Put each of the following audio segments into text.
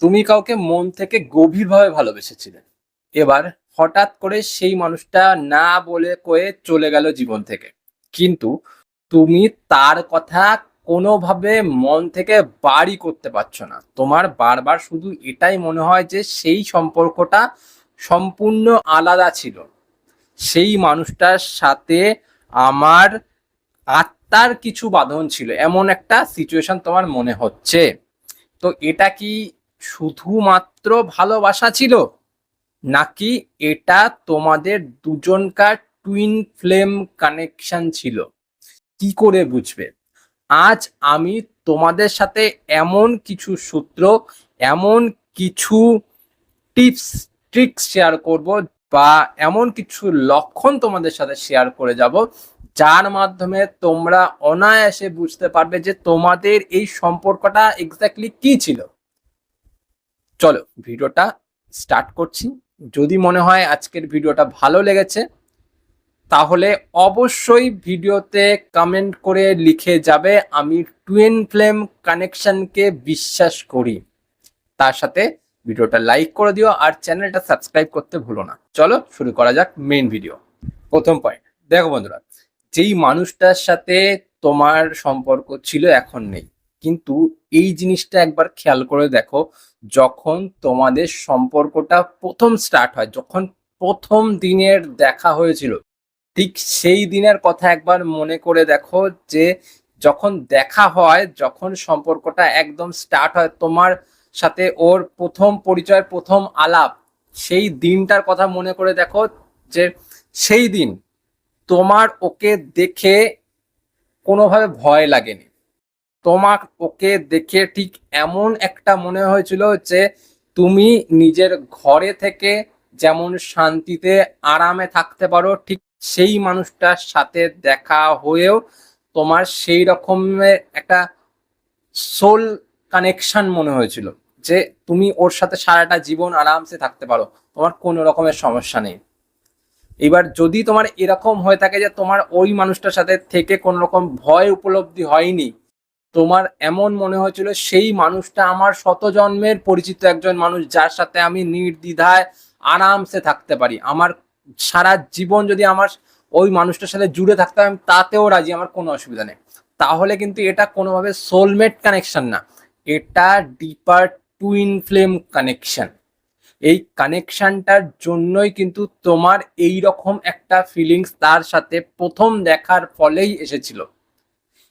তুমি কাউকে মন থেকে গভীরভাবে ভালোবেসেছিলে। এবার হঠাৎ করে সেই মানুষটা না বলে কয়ে চলে গেল জীবন থেকে। কিন্তু তুমি তার কথা কোনোভাবে মন থেকে বারই করতে পারছো না। তোমার বারবার শুধু এটাই মনে হয় যে সেই সম্পর্কটা সম্পূর্ণ আলাদা ছিল। সেই মানুষটার সাথে আমার আত্মার কিছু বাঁধন ছিল। এমন একটা সিচুয়েশন তোমার মনে হচ্ছে। তো এটা কি শুধুমাত্র ভালোবাসা ছিল, নাকি এটা তোমাদের দুজনকার টুইন ফ্লেম কানেকশন ছিল? কি করে বুঝবে? আজ আমি তোমাদের সাথে এমন কিছু সূত্র, এমন কিছু টিপস ট্রিক্স শেয়ার করব, বা এমন কিছু লক্ষণ তোমাদের সাথে শেয়ার করে যাব, যার মাধ্যমে তোমরা অনায়াসে বুঝতে পারবে যে তোমাদের এই সম্পর্কটা এক্স্যাক্টলি কি ছিল। চলো ভিডিওটা স্টার্ট করছি। যদি মনে হয় আজকের ভিডিওটা ভালো লেগেছে, তাহলে অবশ্যই ভিডিওতে কমেন্ট করে লিখে যাবে আমি টুইন ফ্লেম কানেকশনকে বিশ্বাস করি। তার সাথে ভিডিওটা লাইক করে দিও আর চ্যানেলটা সাবস্ক্রাইব করতে ভুলো না। চলো শুরু করা যাক মেইন ভিডিও। প্রথম পয়েন্ট, দেখো বন্ধুরা, যেই মানুষটার সাথে তোমার সম্পর্ক ছিল এখন নেই, কিন্তু এই জিনিসটা একবার খেয়াল করে দেখো, যখন তোমাদের সম্পর্কটা প্রথম স্টার্ট হয়, যখন প্রথম দিনের দেখা হয়েছিল, ঠিক সেই দিনের কথা একবার মনে করে দেখো, যে যখন দেখা হয়, যখন সম্পর্কটা একদম স্টার্ট হয় তোমার সাথে, ওর প্রথম পরিচয়, প্রথম আলাপ, সেই দিনটার কথা মনে করে দেখো, যে সেই দিন তোমার ওকে দেখে কোনোভাবে ভয় লাগেনি। তোমার ওকে দেখে ঠিক এমন একটা মনে হয়েছিল যে তুমি নিজের ঘরে থেকে যেমন শান্তিতে আরামে থাকতে পারো, ঠিক সেই মানুষটার সাথে দেখা হয়েও তোমার সেই রকমের একটা সোল কানেকশন মনে হয়েছিল, যে তুমি ওর সাথে সারাটা জীবন আরামসে থাকতে পারো, তোমার কোনো রকমের সমস্যা নেই। এবার যদি তোমার এরকম হয়ে থাকে যে তোমার ওই মানুষটার সাথে থেকে কোনো রকম ভয় উপলব্ধি হয়নি, তোমার এমন মনে হয়েছিল সেই মানুষটা আমার শত জন্মের পরিচিত একজন মানুষ, যার সাথে আমি নির্দ্বিধায় আরামসে থাকতে পারি, আমার সারা জীবন যদি আমার ওই মানুষটার সাথে জুড়ে থাকতে হয় আমি তাতেও রাজি, আমার কোনো অসুবিধা নেই, তাহলে কিন্তু এটা কোনোভাবে সোলমেট কানেকশন না, এটা ডিপার টুইন ফ্লেম কানেকশন। এই কানেকশনটার জন্যই কিন্তু তোমার এই রকম একটা ফিলিংস তার সাথে প্রথম দেখার ফলেই এসেছিল।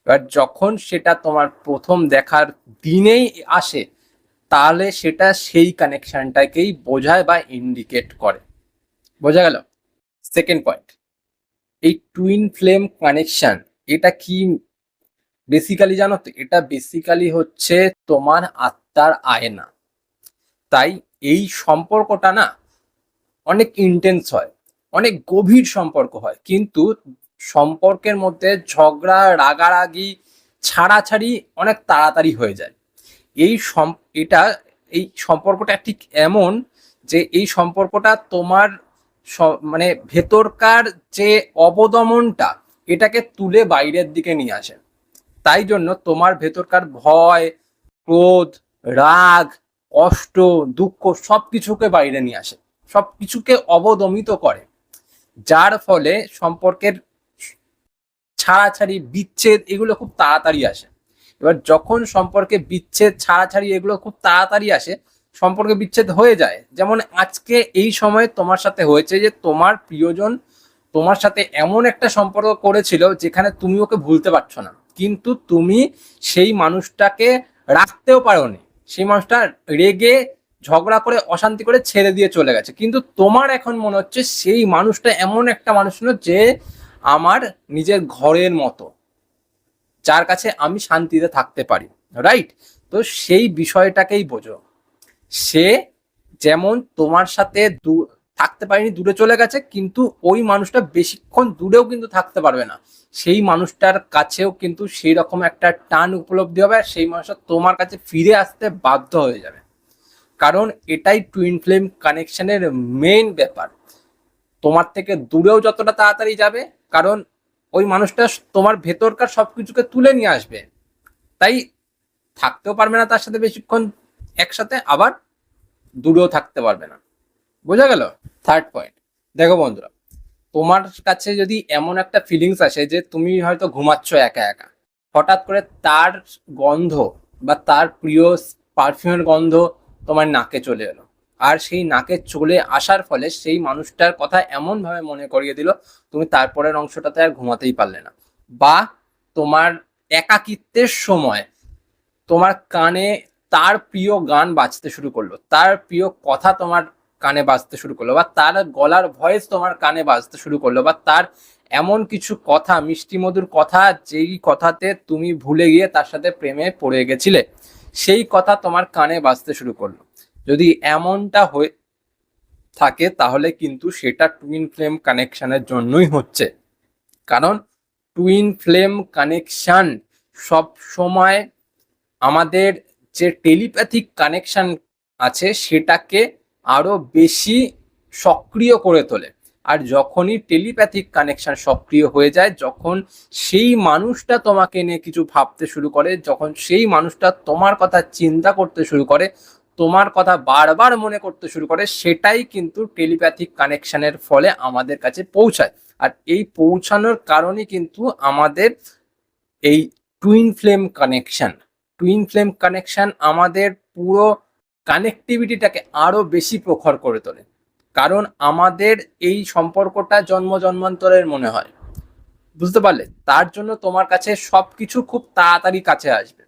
এবার যখন সেটা তোমার প্রথম দেখার দিনেই আসে, তাহলে সেটা সেই কানেকশনটাকেই বোঝায় বা ইন্ডিকেট করে। বোঝা গেল? সেকেন্ড পয়েন্ট, এই টুইন ফ্লেম কানেকশন এটা কি বেসিক্যালি জানো তো? এটা বেসিক্যালি হচ্ছে তোমার আত্মার আয়না। তাই এই সম্পর্কটা না অনেক ইন্টেন্স হয়, অনেক গভীর সম্পর্ক হয়, কিন্তু সম্পর্কের মধ্যে ঝগড়া, রাগারাগি, ছাড়াছাড়ি অনেক তাড়াতাড়ি হয়ে যায়। এই এটা, এই সম্পর্কটা ঠিক এমন যে এই সম্পর্কটা তোমার মানে ভেতরকার যে অবদমনটা, এটাকে তুলে বাইরের দিকে নিয়ে আসে। তাই জন্য তোমার ভেতরকার ভয়, ক্রোধ, রাগ, কষ্ট, দুঃখ সবকিছুকে বাইরে নিয়ে আসে, সবকিছুকে অবদমিত করে, যার ফলে সম্পর্কের ছাড়াছাড়ি, বিচ্ছেদ এগুলো খুব তাড়াতাড়ি আসে। এবার যখন সম্পর্কে বিচ্ছেদ, ছাড়াছাড়ি এগুলো খুব তাড়াতাড়ি আসে, সম্পর্কে বিচ্ছেদ হয়ে যায়, যেমন আজকে এই সময় তোমার সাথে হয়েছে, যে তোমার প্রিয়জন তোমার সাথে এমন একটা সম্পর্ক করেছিল যেখানে তুমি ওকে ভুলতে পারছো না, কিন্তু তুমি সেই মানুষটাকে রাখতেও পারোনি, সেই মানুষটা রেগে, ঝগড়া করে, অশান্তি করে ছেড়ে দিয়ে চলে গেছে, কিন্তু তোমার এখন মনে হচ্ছে সেই মানুষটা এমন একটা মানুষ ছিল যে আমার নিজের ঘরের মতো, যার কাছে আমি শান্তিতে থাকতে পারি। রাইট? তো সেই বিষয়টাকেই বোঝো, সে যেমন তোমার সাথে থাকতে পারেনি, দূরে চলে গেছে, কিন্তু ওই মানুষটা বেশিক্ষণ দূরেও কিন্তু থাকতে পারবে না, সেই মানুষটার কাছেও কিন্তু সেই রকম একটা টান উপলব্ধি হবে, আর সেই মানুষটা তোমার কাছে ফিরে আসতে বাধ্য হয়ে যাবে। কারণ এটাই টুইন ফ্লেম কানেকশনের মেইন ব্যাপার। তোমার থেকে দূরেও যতটা তাড়াতাড়ি যাবে, কারণ ওই মানুষটা তোমার ভেতরকার সবকিছুকে তুলে নিয়ে আসবে, তাই থাকতেও পারবে না তার সাথে বেশিক্ষণ, একসাথে আবার দূরেও থাকতে পারবে না। বোঝা গেল? থার্ড পয়েন্ট, দেখো বন্ধুরা, তোমার কাছে যদি এমন একটা ফিলিংস আসে যে তুমি হয়তো ঘুমাচ্ছ একা একা, হঠাৎ করে তার গন্ধ বা তার প্রিয় পারফিউমের গন্ধ তোমার নাকে চলে এলো, আর সেই নাকে চলে আসার ফলে সেই মানুষটার কথা এমন ভাবে মনে করিয়ে দিল, তুমি তারপরের অংশটাতে আর ঘুমাতেই পারলে না। বা তোমার একাকিত্বের সময় তোমার কানে তার প্রিয় গান বাজতে শুরু করলো, তার প্রিয় কথা তোমার কানে বাজতে শুরু করলো, বা তার গলার ভয়েস তোমার কানে বাজতে শুরু করলো, বা তার এমন কিছু কথা, মিষ্টি মধুর কথা, যেই কথাতে তুমি ভুলে গিয়ে তার সাথে প্রেমে পড়ে গেছিলে, সেই কথা তোমার কানে বাজতে শুরু করলো। যদি এমনটা হয়ে থাকে তাহলে কিন্তু সেটা টুইন ফ্লেম কানেকশনের জন্যই হচ্ছে। কারণ টুইন ফ্লেম কানেকশন সব সময় আমাদের যে টেলিপ্যাথিক কানেকশন আছে সেটাকে আরো বেশি সক্রিয় করে তোলে। আর যখনই টেলিপ্যাথিক কানেকশন সক্রিয় হয়ে যায়, যখন সেই মানুষটা তোমাকে নিয়ে কিছু ভাবতে শুরু করে, যখন সেই মানুষটা তোমার কথা চিন্তা করতে শুরু করে, তোমার কথা বারবার মনে করতে শুরু করে, সেটাই কিন্তু টেলিপ্যাথিক কানেকশনের ফলে আমাদের কাছে পৌঁছায়। আর এই পৌঁছানোর কারণে কিন্তু আমাদের এই টুইন ফ্লেম কানেকশন আমাদের পুরো কানেক্টিভিটিটাকে আরো বেশি প্রখর করে তোলে। কারণ আমাদের এই সম্পর্কটা জন্ম জন্মান্তরের মনে হয়, বুঝতে পারলে? তার জন্য তোমার কাছে সবকিছু খুব তাড়াতাড়ি কাছে আসবে।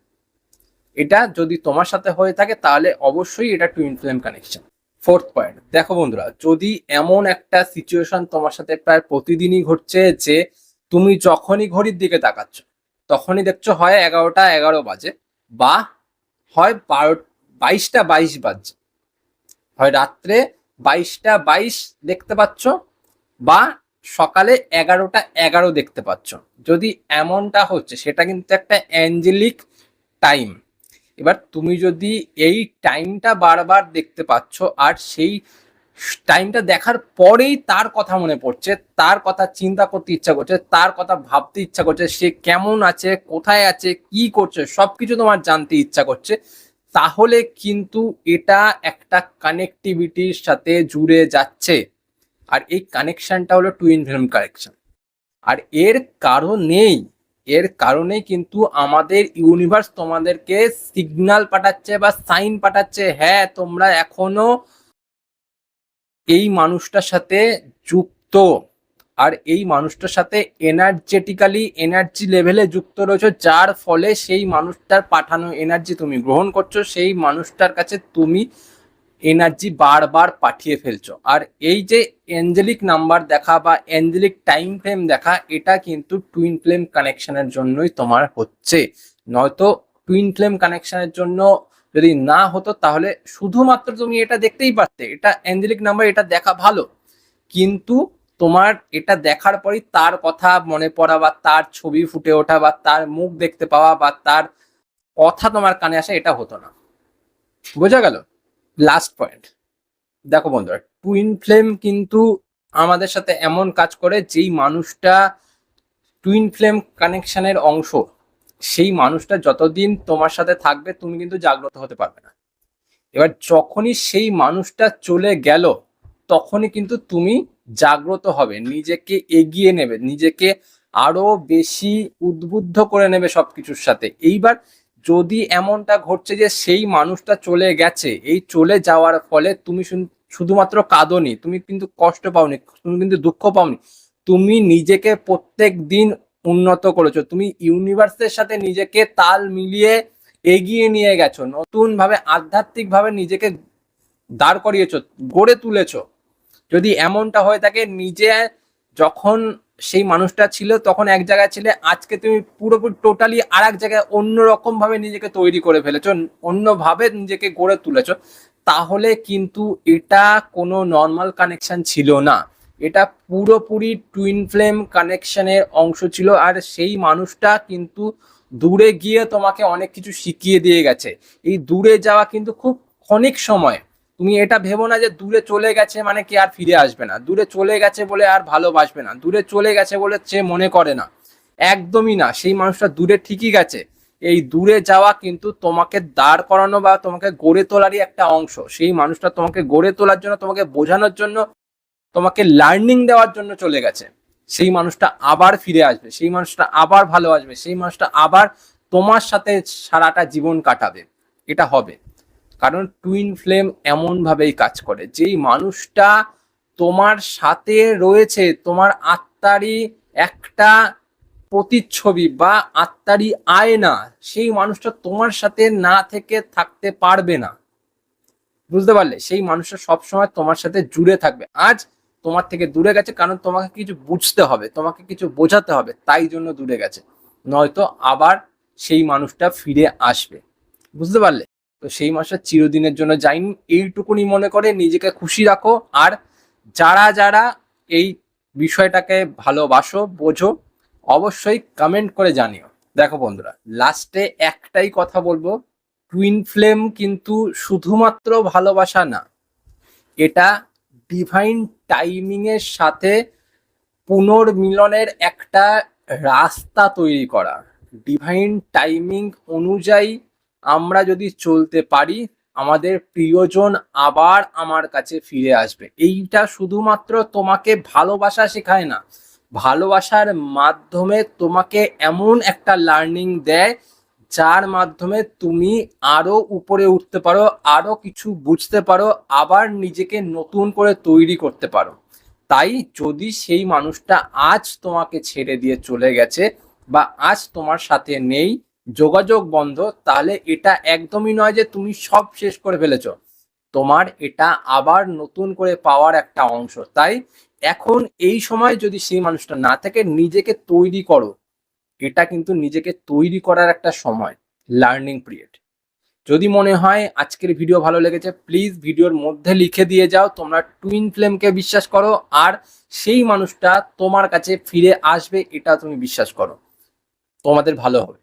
এটা যদি তোমার সাথে হয়ে থাকে তাহলে অবশ্যই এটা twin flame connection. Fourth point, দেখো বন্ধুরা, যদি এমন একটা সিচুয়েশন তোমার সাথে প্রায় প্রতিদিনই ঘটছে যে তুমি যখনই ঘড়ির দিকে তাকাচ্ছ তখনই দেখছো হয় 11টা 11 বাজে, বা হয় 22টা 22 বাজছে, হয় রাত্রে 22টা 22 দেখতে পাচ্ছ, বা সকালে 11টা 11 দেখতে পাচ্ছ। যদি এমনটা হচ্ছে সেটা কিন্তু একটা অ্যাঞ্জেলিক টাইম। এবার তুমি যদি এই টাইমটা বারবার দেখতে পাচ্ছ, আর সেই টাইমটা দেখার পরেই তার কথা মনে পড়ছে, তার কথা চিন্তা করতে ইচ্ছা করছে, তার কথা ভাবতে ইচ্ছা করছে, সে কেমন আছে, কোথায় আছে, কি করছে, সবকিছু তোমার জানতে ইচ্ছা করছে, তাহলে কিন্তু এটা একটা কানেক্টিভিটির সাথে জুড়ে যাচ্ছে। আর এই কানেকশনটা হলো টুইন ফ্লেম কানেকশন। আর এর কারণেই কিন্তু আমাদের ইউনিভার্স তোমাদেরকে সিগন্যাল পাঠাচ্ছে বা সাইন পাঠাচ্ছে, হ্যাঁ তোমরা এখনো এই মানুষটার সাথে যুক্ত, আর এই মানুষটার সাথে এনার্জি লেভেলে যুক্ত রয়েছে, যার ফলে সেই মানুষটার পাঠানো এনার্জি তুমি গ্রহণ করছো, সেই মানুষটার কাছে তুমি এনার্জি বারবার পাঠিয়ে ফেলছো। আর এই যে অ্যাঞ্জেলিক নাম্বার দেখা বা অ্যাঞ্জেলিক টাইম ফ্রেম দেখা, এটা কিন্তু টুইন ফ্লেম কানেকশনের জন্যই তোমার হচ্ছে। নয়তো টুইন ফ্লেম কানেকশনের জন্য যদি না হতো তাহলে শুধুমাত্র তুমি এটা দেখতেই পারতে, এটা অ্যাঞ্জেলিক নাম্বার, এটা দেখা ভালো, কিন্তু তোমার এটা দেখার পরই তার কথা মনে পড়া, বা তার ছবি ফুটে ওঠা, বা তার মুখ দেখতে পাওয়া, বা তার কথা তোমার কানে আসা, এটা হতো না। বোঝা গেল? লাস্ট পয়েন্ট, দেখো বন্ধুরা, টুইন ফ্লেম কিন্তু আমাদের সাথে এমন কাজ করে, যেই মানুষটা টুইন ফ্লেম কানেকশনের অংশ, সেই মানুষটা যতদিন তোমার সাথে থাকবে তুমি কিন্তু জাগ্রত হতে পারবে না। এবার যখনই সেই মানুষটা চলে গেল তখনই কিন্তু তুমি জাগ্রত হবে, নিজেকে এগিয়ে নেবে, নিজেকে আরো বেশি উদ্বুদ্ধ করে নেবে সবকিছুর সাথে। এইবার যদি এমনটা ঘটছে যে সেই মানুষটা চলে গেছে, এই চলে যাওয়ার ফলে তুমি শুধুমাত্র কাঁদোনি, তুমি কিন্তু কষ্ট পাওনি, তুমি কিন্তু দুঃখ পাওনি, তুমি নিজেকে প্রত্যেক দিন উন্নত করেছো, তুমি ইউনিভার্সের সাথে নিজেকে তাল মিলিয়ে এগিয়ে নিয়ে গেছো, নতুন ভাবে আধ্যাত্মিক ভাবে নিজেকে দাঁড় করিয়েছো, গড়ে তুলেছো। যদি এমনটা হয়ে থাকে, নিজে যখন সেই মানুষটা ছিল তখন এক জায়গায় ছিলে, আজকে তুমি পুরোপুরি টোটালি আর এক জায়গায় অন্যরকম ভাবে নিজেকে তৈরি করে ফেলেছো, অন্যভাবে নিজেকে গড়ে তুলেছো, তাহলে কিন্তু এটা কোনো নর্মাল কানেকশন ছিল না, এটা পুরোপুরি টুইন ফ্লেম কানেকশনের অংশ ছিল। আর সেই মানুষটা কিন্তু দূরে গিয়ে তোমাকে অনেক কিছু শিখিয়ে দিয়ে গেছে। এই দূরে যাওয়া কিন্তু খুব ক্ষণিক সময়, তুমি এটা ভেবো না যে দূরে চলে গেছে মানে কি আর ফিরে আসবে না, দূরে চলে গেছে বলে আর ভালোবাসবে না, দূরে চলে গেছে বলে সে মনে করে না, একদমই না। সেই মানুষটা দূরে ঠিকই গেছে, এই দূরে যাওয়া কিন্তু তোমাকে দাঁড় করানো বা তোমাকে গড়ে তোলারই একটা অংশ। সেই মানুষটা তোমাকে গড়ে তোলার জন্য, তোমাকে বোঝানোর জন্য, তোমাকে লার্নিং দেওয়ার জন্য চলে গেছে। সেই মানুষটা আবার ফিরে আসবে, সেই মানুষটা আবার ভালোবাসবে, সেই মানুষটা আবার তোমার সাথে সারাটা জীবন কাটাবে। এটা হবে, কারণ টুইন ফ্লেম এমন ভাবেই কাজ করে। যেই মানুষটা তোমার সাথে রয়েছে, তোমার আত্মারই একটা প্রতিচ্ছবি বা আত্মারই আয়না, সেই মানুষটা তোমার সাথে না থেকে থাকতে পারবে না। বুঝতে পারলে? সেই মানুষটা সবসময় তোমার সাথে জুড়ে থাকবে। আজ তোমার থেকে দূরে গেছে কারণ তোমাকে কিছু বুঝতে হবে, তোমাকে কিছু বোঝাতে হবে, তাই জন্য দূরে গেছে। নয়তো আবার সেই মানুষটা ফিরে আসবে। বুঝতে পারলে? তো সেই মানুষটা চিরদিনের জন্য যায়নি, এইটুকুনি মনে করে নিজেকে খুশি রাখো। আর যারা যারা এই বিষয়টাকে ভালোবাসো, বোঝো, অবশ্যই কমেন্ট করে জানিও। দেখো বন্ধুরা, লাস্টে একটাই কথা বলবো, টুইন ফ্লেম কিন্তু শুধুমাত্র ভালোবাসা না, এটা ডিভাইন টাইমিং এর সাথে পুনর্মিলনের একটা রাস্তা তৈরি করা। ডিভাইন টাইমিং অনুযায়ী আমরা যদি চলতে পারি, আমাদের প্রিয়জন আবার আমার কাছে ফিরে আসবে। এইটা শুধুমাত্র তোমাকে ভালোবাসা শেখায় না, ভালোবাসার মাধ্যমে তোমাকে এমন একটা লার্নিং দেয় যার মাধ্যমে তুমি আরো উপরে উঠতে পারো, আরো কিছু বুঝতে পারো, আবার নিজেকে নতুন করে তৈরি করতে পারো। তাই যদি সেই মানুষটা আজ তোমাকে ছেড়ে দিয়ে চলে গেছে বা আজ তোমার সাথে নেই, যোগাযোগ বন্ধ, তাহলে এটা একদমই নয় যে তুমি সব শেষ করে ফেলেছো। তোমার এটা আবার নতুন করে পাওয়ার একটা অংশ। তাই এখন এই সময় যদি সেই মানুষটা না থাকে, নিজেকে তৈরি করো। এটা কিন্তু নিজেকে তৈরি করার একটা সময়, লার্নিং পিরিয়ড। যদি মনে হয় আজকের ভিডিও ভালো লেগেছে, প্লিজ ভিডিওর মধ্যে লিখে দিয়ে যাও তোমরা টুইন ফ্লেমকে বিশ্বাস করো আর সেই মানুষটা তোমার কাছে ফিরে আসবে, এটা তুমি বিশ্বাস করো, তোমাদের ভালো হবে।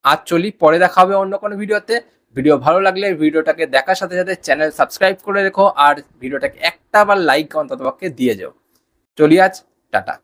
আজ চলি, পরে দেখা হবে অন্য কোনো ভিডিওতে। ভিডিও ভালো লাগলে ভিডিওটাকে দেখার সাথে সাথে চ্যানেল সাবস্ক্রাইব করে রেখো আর ভিডিওটাকে একটা বার লাইক অন্ততপক্ষে দিয়ে যাও। চলি আজ, টাটা।